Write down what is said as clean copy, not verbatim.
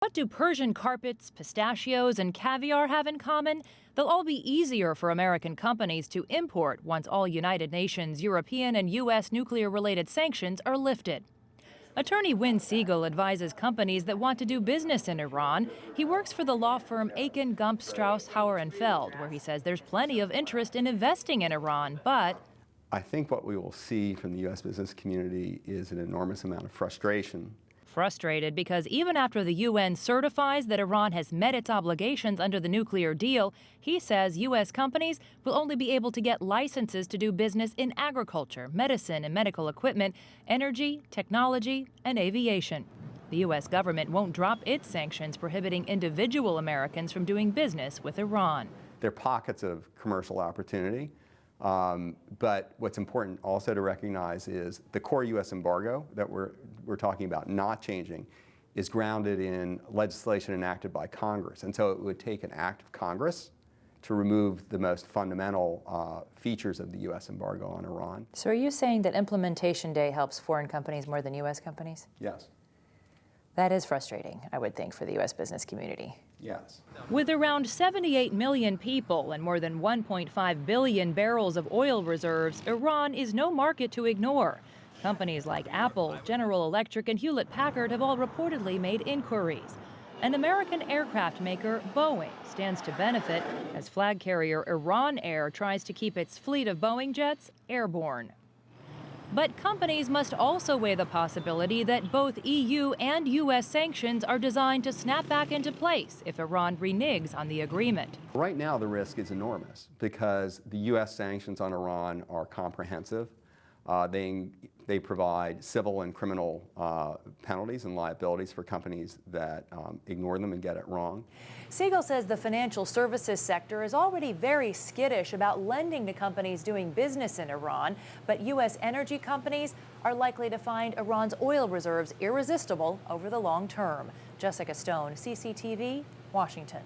What do Persian carpets, pistachios, and caviar have in common? They'll all be easier for American companies to import once all United Nations, European, and U.S. nuclear-related sanctions are lifted. Attorney Wynne Siegel advises companies that want to do business in Iran. He works for the law firm Aiken, Gump, Strauss, Hauer & Feld, where he says there's plenty of interest in investing in Iran, but I think what we will see from the U.S. business community is an enormous amount of frustration. Frustrated because even after the UN certifies that Iran has met its obligations under the nuclear deal, he says U.S. companies will only be able to get licenses to do business in agriculture, medicine and medical equipment, energy, technology, and aviation. The U.S. government won't drop its sanctions prohibiting individual Americans from doing business with Iran. There are pockets of commercial opportunity. But what's important also to recognize is the core U.S. embargo that we're talking about not changing is grounded in legislation enacted by Congress. And so it would take an act of Congress to remove the most fundamental features of the U.S. embargo on Iran. So are you saying that implementation day helps foreign companies more than U.S. companies? Yes. That is frustrating, I would think, for the U.S. business community. Yes. With around 78 million people and more than 1.5 billion barrels of oil reserves, Iran is no market to ignore. Companies like Apple, General Electric, and Hewlett-Packard have all reportedly made inquiries. An American aircraft maker, Boeing, stands to benefit as flag carrier Iran Air tries to keep its fleet of Boeing jets airborne. But companies must also weigh the possibility that both EU and U.S. sanctions are designed to snap back into place if Iran reneges on the agreement. Right now, the risk is enormous because the U.S. sanctions on Iran are comprehensive. They provide civil and criminal penalties and liabilities for companies that ignore them and get it wrong. Siegel says the financial services sector is already very skittish about lending to companies doing business in Iran, but U.S. energy companies are likely to find Iran's oil reserves irresistible over the long term. Jessica Stone, CCTV, Washington.